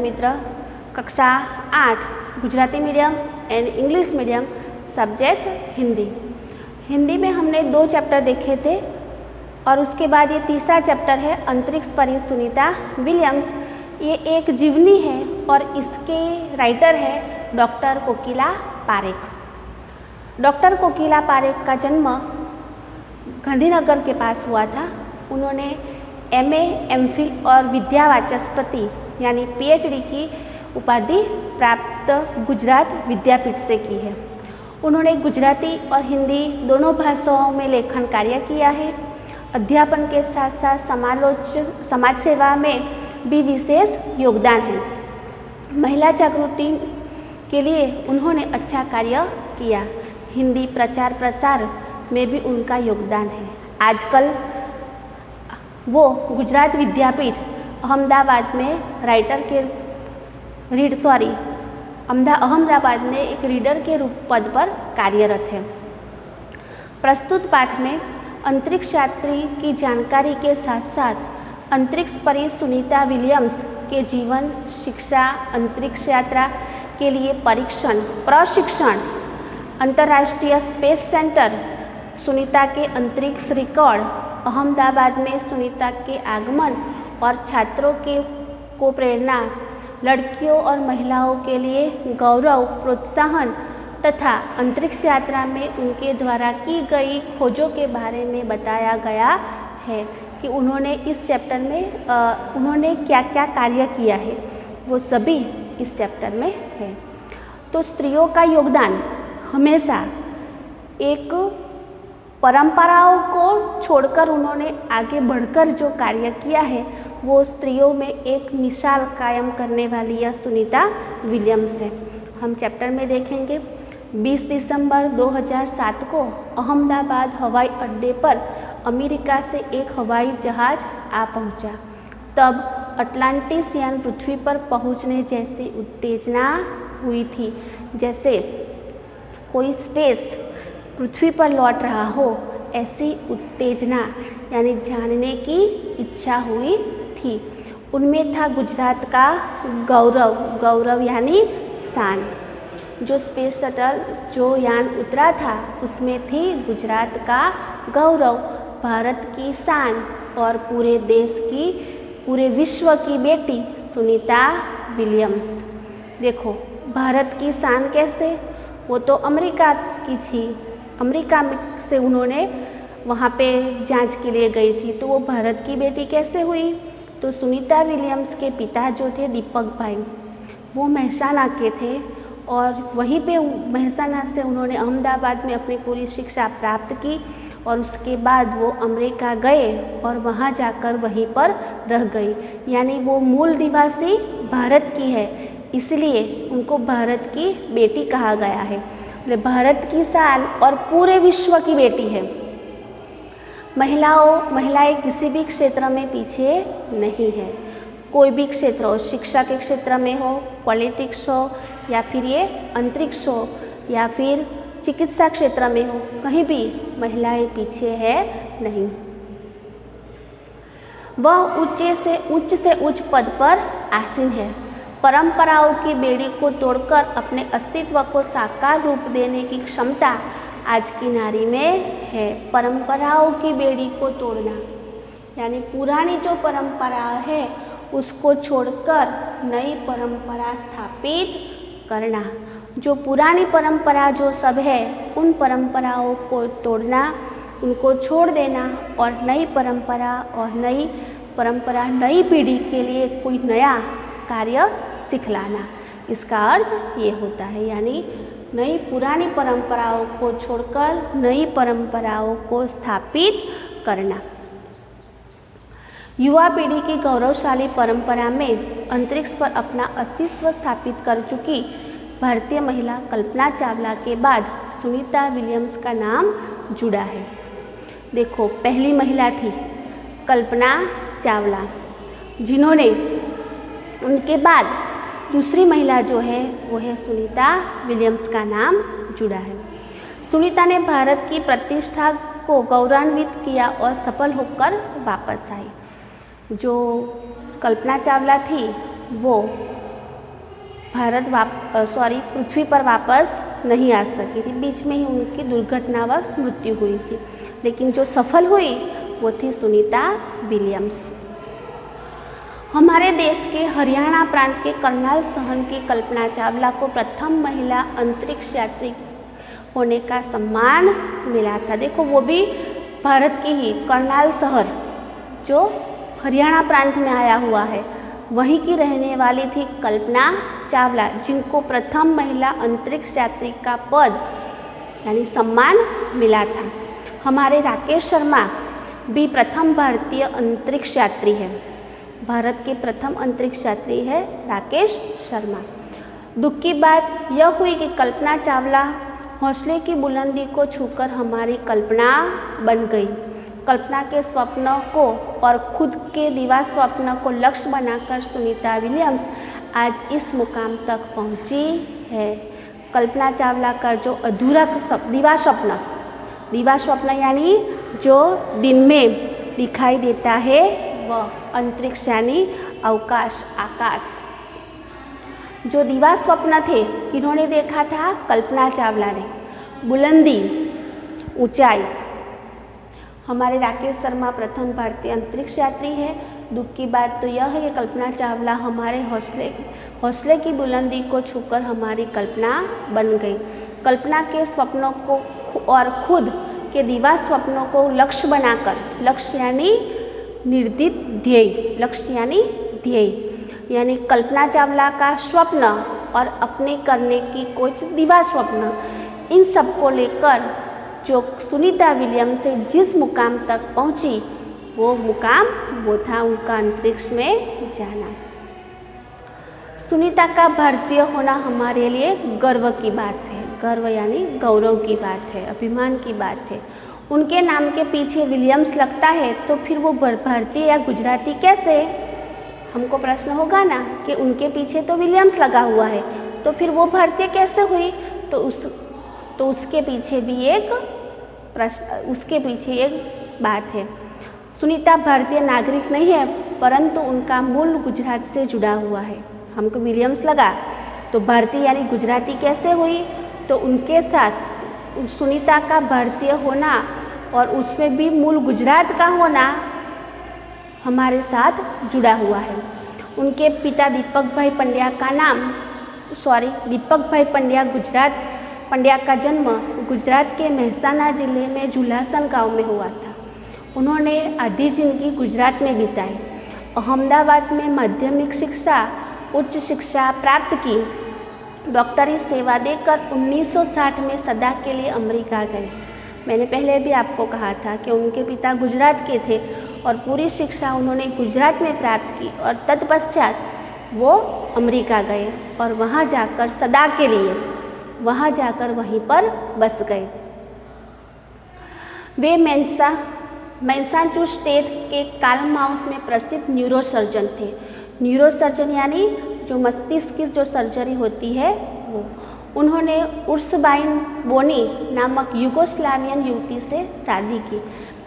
विद्यार्थी मित्र, कक्षा 8 Gujarati medium and English medium, subject Hindi. Hindi में हमने 2 चैप्टर देखे थे और उसके बाद ये तीसरा चैप्टर है अंतरिक्ष परी सुनीता विलियम्स। ये एक जीवनी है और इसके राइटर है डॉक्टर कोकिला पारेख। डॉक्टर कोकिला पारेख का जन्म गांधीनगर के पास हुआ था। उन्होंने MA, MPhil और विद्या वाचस्पति यानी PhD की उपाधि प्राप्त गुजरात विद्यापीठ से की है। उन्होंने गुजराती और हिंदी दोनों भाषाओं में लेखन कार्य किया है। अध्यापन के साथ साथ समाज सेवा में भी विशेष योगदान है। महिला जागृति के लिए उन्होंने अच्छा कार्य किया। हिंदी प्रचार प्रसार में भी उनका योगदान है। आजकल वो गुजरात विद्यापीठ अहमदाबाद में अहमदाबाद में एक रीडर के पद पर कार्यरत है। प्रस्तुत पाठ में अंतरिक्ष यात्री की जानकारी के साथ साथ अंतरिक्ष परी सुनीता विलियम्स के जीवन, शिक्षा, अंतरिक्ष यात्रा के लिए प्रशिक्षण, अंतर्राष्ट्रीय स्पेस सेंटर, सुनीता के अंतरिक्ष रिकॉर्ड, अहमदाबाद में सुनीता के आगमन और छात्रों को प्रेरणा, लड़कियों और महिलाओं के लिए गौरव, प्रोत्साहन तथा अंतरिक्ष यात्रा में उनके द्वारा की गई खोजों के बारे में बताया गया है कि उन्होंने इस चैप्टर में उन्होंने क्या क्या कार्य किया है, वो सभी इस चैप्टर में है। तो स्त्रियों का योगदान हमेशा एक परंपराओं को छोड़कर उन्होंने आगे बढ़कर जो कार्य किया है वो स्त्रियों में एक मिसाल कायम करने वाली यह सुनीता विलियम्स है। हम चैप्टर में देखेंगे 20 दिसंबर 2007 को अहमदाबाद हवाई अड्डे पर अमेरिका से एक हवाई जहाज आ पहुंचा। तब अटलांटिस यान पृथ्वी पर पहुंचने जैसी उत्तेजना हुई थी, जैसे कोई स्पेस पृथ्वी पर लौट रहा हो, ऐसी उत्तेजना यानी जानने की इच्छा हुई थी। उनमें था गुजरात का गौरव यानी शान। जो स्पेस शटल जो यान उतरा था उसमें थी गुजरात का गौरव, भारत की शान और पूरे विश्व की बेटी सुनीता विलियम्स। देखो भारत की शान कैसे, वो तो अमेरिका की थी, अमेरिका से उन्होंने वहाँ पे जांच के लिए गई थी, तो वो भारत की बेटी कैसे हुई। तो सुनीता विलियम्स के पिता जो थे दीपक भाई, वो मेहसाणा के थे और वहीं पे मेहसाणा से उन्होंने अहमदाबाद में अपनी पूरी शिक्षा प्राप्त की और उसके बाद वो अमेरिका गए और वहाँ जाकर वहीं पर रह गई। यानी वो मूल निवासी भारत की है, इसलिए उनको भारत की बेटी कहा गया है। भारत की शान और पूरे विश्व की बेटी है। महिलाएं किसी भी क्षेत्र में पीछे नहीं है। कोई भी क्षेत्र हो, शिक्षा के क्षेत्र में हो, पॉलिटिक्स हो या फिर ये अंतरिक्ष हो या फिर चिकित्सा क्षेत्र में हो, कहीं भी महिलाएं पीछे है नहीं। वह उच्च से उच्च पद पर आसीन है। परंपराओं की बेड़ी को तोड़कर अपने अस्तित्व को साकार रूप देने की क्षमता आज की नारी में है। परंपराओं की बेड़ी को तोड़ना यानी पुरानी जो परंपरा है उसको छोड़कर नई परंपरा स्थापित करना। जो पुरानी परंपरा जो सब है उन परंपराओं को तोड़ना, उनको छोड़ देना और नई परंपरा नई पीढ़ी के लिए कोई नया कार्य सिखलाना। इसका अर्थ ये होता है, यानी पुरानी परंपराओं को छोड़कर नई परंपराओं को स्थापित करना। युवा पीढ़ी की गौरवशाली परंपरा में अंतरिक्ष पर अपना अस्तित्व स्थापित कर चुकी भारतीय महिला कल्पना चावला के बाद सुनीता विलियम्स का नाम जुड़ा है। देखो पहली महिला थी कल्पना चावला, जिन्होंने उनके बाद दूसरी महिला जो है वो है सुनीता विलियम्स का नाम जुड़ा है। सुनीता ने भारत की प्रतिष्ठा को गौरवान्वित किया और सफल होकर वापस आई। जो कल्पना चावला थी वो पृथ्वी पर वापस नहीं आ सकी थी। बीच में ही उनकी दुर्घटनावश मृत्यु हुई थी। लेकिन जो सफल हुई वो थी सुनीता विलियम्स। हमारे देश के हरियाणा प्रांत के करनाल शहर की कल्पना चावला को प्रथम महिला अंतरिक्ष यात्री होने का सम्मान मिला था। देखो, वो भी भारत की ही करनाल शहर जो हरियाणा प्रांत में आया हुआ है, वहीं की रहने वाली थी कल्पना चावला, जिनको प्रथम महिला अंतरिक्ष यात्री का पद यानी सम्मान मिला था। हमारे राकेश शर्मा भी प्रथम भारतीय अंतरिक्ष यात्री है। भारत के प्रथम अंतरिक्ष यात्री है राकेश शर्मा। दुख की बात यह हुई कि कल्पना चावला हौसले की बुलंदी को छूकर हमारी कल्पना बन गई। कल्पना के स्वप्नों को और खुद के दिवा स्वप्न को लक्ष्य बनाकर सुनीता विलियम्स आज इस मुकाम तक पहुंची है। कल्पना चावला का जो अधूरा दिवा स्वप्न यानी जो दिन में दिखाई देता है वह अंतरिक्ष यानी अवकाश, आकाश। जो दिवा स्वप्न थे किन्होंने देखा था? कल्पना चावला ने। बुलंदी, ऊंचाई। हमारे राकेश शर्मा प्रथम भारतीय अंतरिक्ष यात्री है। दुख की बात तो यह है कि कल्पना चावला हमारे हौसले की बुलंदी को छूकर हमारी कल्पना बन गई। कल्पना के स्वप्नों को और खुद के दिवा स्वप्नों को लक्ष्य बनाकर, लक्ष्य यानी निर्दिष्ट ध्येय, लक्ष्य यानी ध्येय, यानी कल्पना चावला का स्वप्न और अपने करने की कुछ दिवा स्वप्न, इन सब को लेकर जो सुनीता विलियम्स से जिस मुकाम तक पहुंची वो मुकाम वो था उनका अंतरिक्ष में जाना। सुनीता का भारतीय होना हमारे लिए गर्व की बात है। गर्व यानी गौरव की बात है, अभिमान की बात है। उनके नाम के पीछे विलियम्स लगता है तो फिर वो भारतीय या गुजराती कैसे? हमको प्रश्न होगा ना कि उनके पीछे तो विलियम्स लगा हुआ है तो फिर वो भारतीय कैसे हुई? तो उसके पीछे भी एक प्रश्न, उसके पीछे एक बात है। सुनीता भारतीय नागरिक नहीं है परंतु उनका मूल गुजरात से जुड़ा हुआ है। हमको विलियम्स लगा तो भारतीय यानी गुजराती कैसे हुई? तो उनके साथ सुनीता का भारतीय होना और उसमें भी मूल गुजरात का होना हमारे साथ जुड़ा हुआ है। उनके पिता दीपक भाई पंड्या का दीपक भाई पंड्या का जन्म गुजरात के मेहसाणा जिले में झुलासन गांव में हुआ था। उन्होंने आधी जिंदगी गुजरात में बिताई। अहमदाबाद में माध्यमिक शिक्षा, उच्च शिक्षा प्राप्त की। डॉक्टरी सेवा देकर 1960 में सदा के लिए अमेरिका गए। मैंने पहले भी आपको कहा था कि उनके पिता गुजरात के थे और पूरी शिक्षा उन्होंने गुजरात में प्राप्त की और तत्पश्चात वो अमेरिका गए और वहाँ जाकर सदा के लिए वहीं पर बस गए। वे मैसाचुसेट्स स्टेट के कालमाउथ में प्रसिद्ध न्यूरोसर्जन थे। न्यूरोसर्जन यानी जो मस्तिष्क की जो सर्जरी होती है वो। उन्होंने उर्सबाइन बोनी नामक यूगोस्लावियन युवती से शादी की।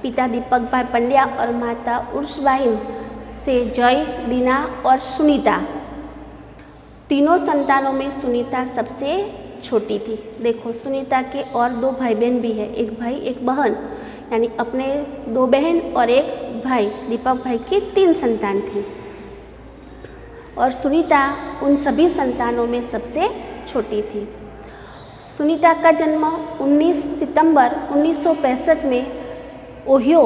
पिता दीपक भाई पंड्या और माता उर्सबाइन से जय, दीना और सुनीता। तीनों संतानों में सुनीता सबसे छोटी थी। देखो, सुनीता के और 2 भाई बहन भी है, एक भाई एक बहन, यानी अपने 2 बहन और एक भाई। दीपक भाई की 3 संतान थी और सुनीता उन सभी संतानों में सबसे छोटी थी। सुनीता का जन्म 19 सितंबर 1965 में ओहियो,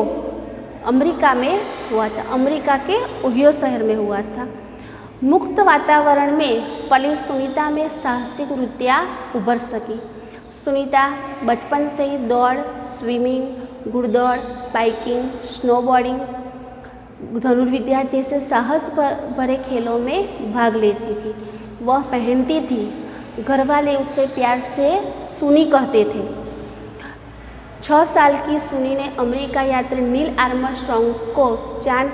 अमेरिका में हुआ था। अमेरिका के ओहियो शहर में हुआ था। मुक्त वातावरण में पली सुनीता में साहसिक वृत्तियाँ उभर सकी। सुनीता बचपन से ही दौड़, स्विमिंग, घुड़दौड़, बाइकिंग, स्नोबोर्डिंग, धनुर्विद्या जैसे साहस भरे खेलों में भाग लेती थी। वह पहनती थी। घर वाले उसे प्यार से सुनी कहते थे। 6 साल की सुनी ने अमेरिका यात्री नील आर्मस्ट्रॉन्ग को चांद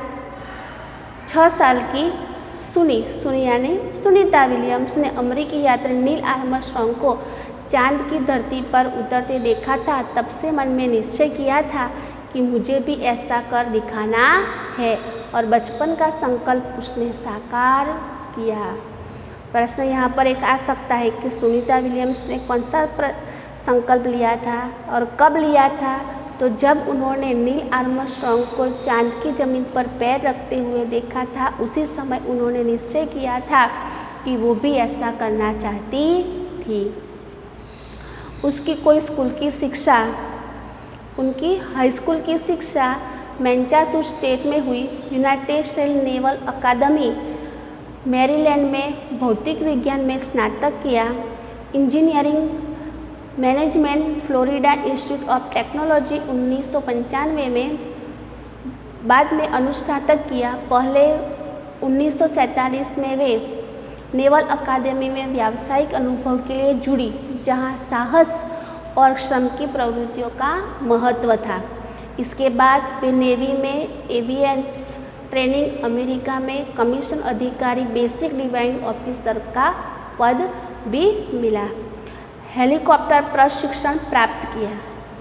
6 साल की सुनी यानी सुनीता विलियम्स ने अमेरिकी यात्री नील आर्मस्ट्रॉन्ग को चांद की धरती पर उतरते देखा था। तब से मन में निश्चय किया था कि मुझे भी ऐसा कर दिखाना है और बचपन का संकल्प उसने साकार किया। प्रश्न यहाँ पर एक आ सकता है कि सुनीता विलियम्स ने कौन सा संकल्प लिया था और कब लिया था? तो जब उन्होंने नील आर्मस्ट्रॉन्ग को चांद की ज़मीन पर पैर रखते हुए देखा था, उसी समय उन्होंने निश्चय किया था कि वो भी ऐसा करना चाहती थी। उसकी कोई स्कूल की शिक्षा, उनकी हाई स्कूल की शिक्षा मैनचेस्टर स्टेट में हुई। यूनाइटेड स्टेट्स नेवल अकादमी मैरीलैंड में भौतिक विज्ञान में स्नातक किया। Engineering management Florida institute of technology 1995 में, बाद में अनुस्नातक किया। पहले 1947 में वे नेवल अकादमी में व्यावसायिक अनुभव के लिए जुड़ी, जहां साहस और श्रम की प्रवृत्तियों का महत्व था। इसके बाद वे नेवी में एवियंस ट्रेनिंग, अमेरिका में कमीशन अधिकारी बेसिक डिवाइनिंग ऑफिसर का पद भी मिला। हेलीकॉप्टर प्रशिक्षण प्राप्त किया।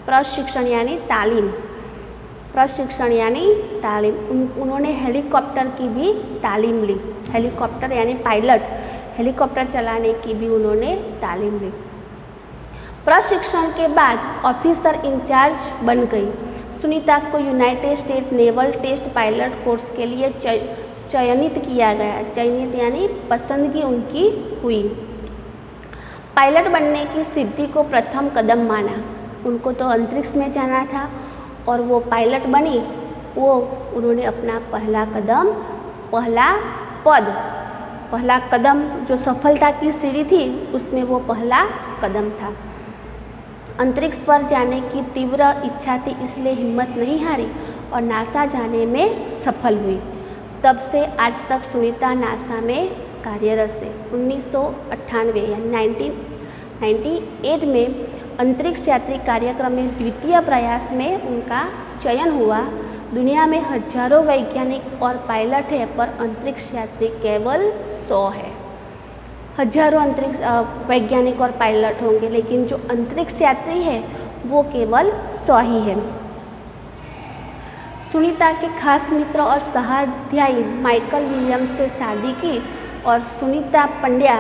प्रशिक्षण यानी तालीम, प्रशिक्षण यानी तालीम। उन्होंने हेलीकॉप्टर की भी तालीम ली। हेलीकॉप्टर यानी पायलट, हेलीकॉप्टर चलाने की भी उन्होंने तालीम ली। प्रशिक्षण के बाद ऑफिसर इंचार्ज बन गई। सुनीता को United State naval test pilot course के लिए चयनित किया गया। चयनित यानी पसंदगी उनकी हुई। पायलट बनने की सिद्धि को प्रथम कदम माना। उनको तो अंतरिक्ष में जाना था और वो पायलट बनी, वो उन्होंने अपना पहला कदम, पहला कदम जो सफलता की सीढ़ी थी, उसमें वो पहला कदम था। अंतरिक्ष पर जाने की तीव्र इच्छा थी, इसलिए हिम्मत नहीं हारी और नासा जाने में सफल हुई। तब से आज तक सुनीता नासा में कार्यरत है। 1998 या 1998 में अंतरिक्ष यात्री कार्यक्रम में द्वितीय प्रयास में उनका चयन हुआ। दुनिया में हजारों वैज्ञानिक और पायलट है, पर अंतरिक्ष यात्री केवल 100 है। हजारों अंतरिक्ष वैज्ञानिक और पायलट होंगे, लेकिन जो अंतरिक्ष यात्री है वो केवल 100 ही है। सुनीता के खास मित्र और सहाध्यायी माइकल विलियम्स से शादी की और सुनीता पंड्या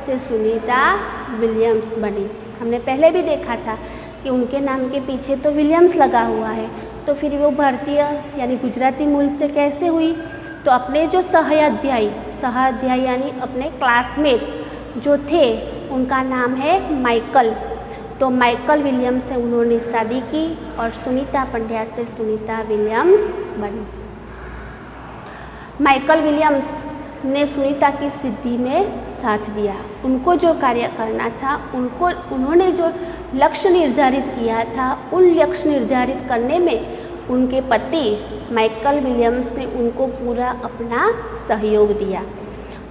से सुनीता विलियम्स बनी। हमने पहले भी देखा था कि उनके नाम के पीछे तो विलियम्स लगा हुआ है, तो फिर वो भारतीय यानी गुजराती मूल से कैसे हुई? तो अपने जो सहाध्यायी यानी अपने क्लासमेट जो थे, उनका नाम है माइकल। तो माइकल विलियम्स से उन्होंने शादी की और सुनीता पंड्या से सुनीता विलियम्स बनी। माइकल विलियम्स ने सुनीता की सिद्धि में साथ दिया। उनको जो कार्य करना था, उन्होंने जो लक्ष्य निर्धारित किया था, उन लक्ष्य निर्धारित करने में उनके पति माइकल विलियम्स ने उनको पूरा अपना सहयोग दिया।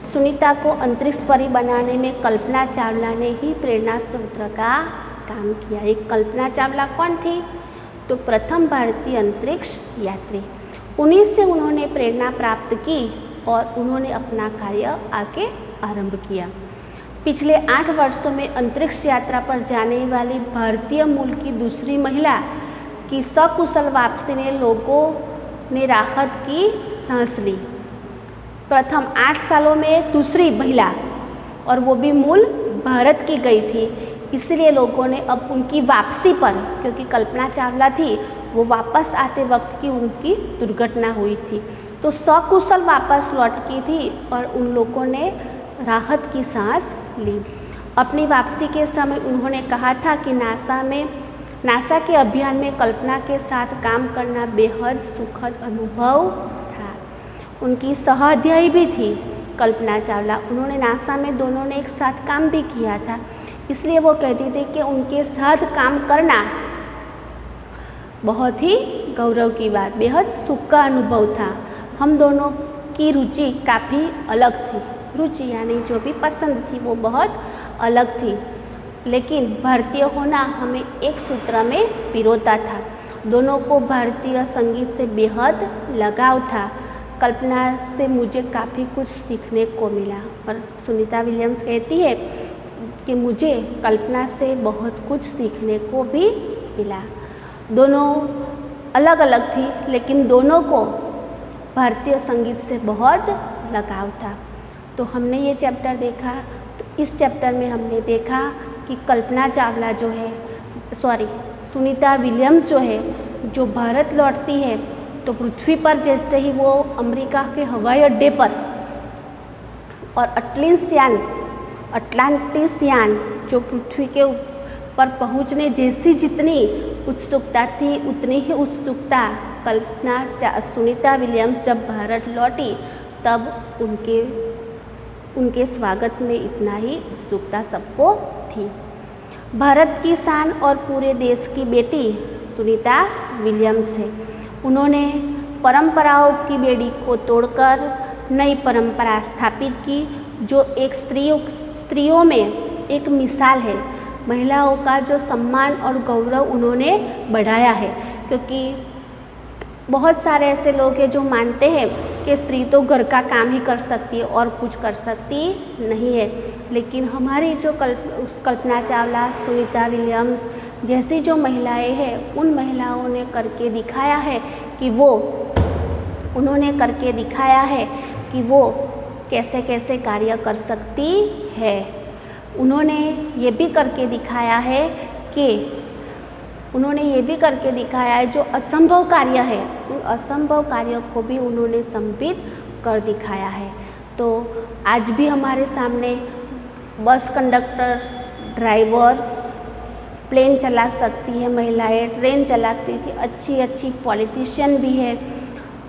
सुनीता को अंतरिक्ष परी बनाने में कल्पना चावला ने ही प्रेरणा स्रोत का काम किया। एक कल्पना चावला कौन थी? तो प्रथम भारतीय अंतरिक्ष यात्री। उन्हीं से उन्होंने प्रेरणा प्राप्त की और उन्होंने अपना कार्य आगे आरंभ किया। पिछले 8 वर्षों में अंतरिक्ष यात्रा पर जाने वाली भारतीय मूल की दूसरी महिला की सकुशल वापसी ने लोगों ने राहत की सांस ली। प्रथम 8 सालों में दूसरी महिला, और वो भी मूल भारत की गई थी। इसलिए लोगों ने अब उनकी वापसी पर, क्योंकि कल्पना चावला थी, वो वापस आते वक्त की उनकी दुर्घटना हुई थी, तो सकुशल वापस लौट की थी और उन लोगों ने राहत की सांस ली। अपनी वापसी के समय उन्होंने कहा था कि नासा के अभियान में कल्पना के साथ काम करना बेहद सुखद अनुभव था। उनकी सहाध्यायी भी थी कल्पना चावला। उन्होंने नासा में दोनों ने एक साथ काम भी किया था, इसलिए वो कहती थी कि उनके साथ काम करना बहुत ही गौरव की बात, बेहद सुख का अनुभव था। हम दोनों की रुचि काफ़ी अलग थी। रुचि यानी जो भी पसंद थी वो बहुत अलग थी, लेकिन भारतीय होना हमें एक सूत्र में पिरोता था। दोनों को भारतीय संगीत से बेहद लगाव था। कल्पना से मुझे काफ़ी कुछ सीखने को मिला। और सुनीता विलियम्स कहती है कि मुझे कल्पना से बहुत कुछ सीखने को भी मिला। दोनों अलग अलग थी, लेकिन दोनों को भारतीय संगीत से बहुत लगाव था। तो हमने ये चैप्टर देखा। तो इस चैप्टर में हमने देखा कि कल्पना चावला जो है, सुनीता विलियम्स जो है, जो भारत लौटती है तो पृथ्वी पर जैसे ही वो अमेरिका के हवाई अड्डे पर और अटलांटिस यान जो पृथ्वी के ऊपर पहुंचने जैसी जितनी उत्सुकता थी, उतनी ही उत्सुकता सुनीता विलियम्स जब भारत लौटी तब उनके स्वागत में इतना ही उत्सुकता सबको थी। भारत की शान और पूरे देश की बेटी सुनीता विलियम्स है। उन्होंने परंपराओं की बेड़ी को तोड़कर नई परंपरा स्थापित की, जो एक स्त्रियों में एक मिसाल है। महिलाओं का जो सम्मान और गौरव उन्होंने बढ़ाया है, क्योंकि बहुत सारे ऐसे लोग हैं जो मानते हैं कि स्त्री तो घर का काम ही कर सकती है और कुछ कर सकती नहीं है। लेकिन हमारी जो कल्पना चावला, सुनीता विलियम्स जैसी जो महिलाएं हैं, उन महिलाओं ने करके दिखाया है कि वो कैसे कैसे कार्य कर सकती है। उन्होंने ये भी करके दिखाया है जो असंभव कार्य है, उन असंभव कार्यों को भी उन्होंने संबित कर दिखाया है। तो आज भी हमारे सामने बस कंडक्टर, ड्राइवर, प्लेन चला सकती है महिलाएं, ट्रेन चलाती थी, अच्छी पॉलिटिशियन भी है,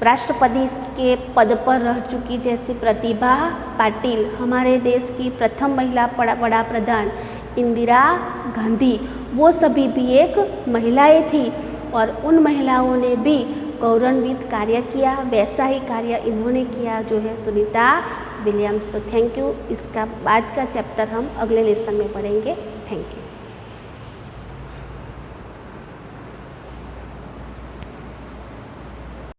राष्ट्रपति के पद पर रह चुकी जैसी प्रतिभा पाटिल, हमारे देश की प्रथम महिला बड़ा प्रधान इंदिरा गांधी, वो सभी भी एक महिलाएं थी और उन महिलाओं ने भी गौरवान्वित कार्य किया। वैसा ही कार्य इन्होंने किया जो है सुनीता विलियम्स। तो थैंक यू। इसका बाद का चैप्टर हम अगले लेसन में पढ़ेंगे। Thank you.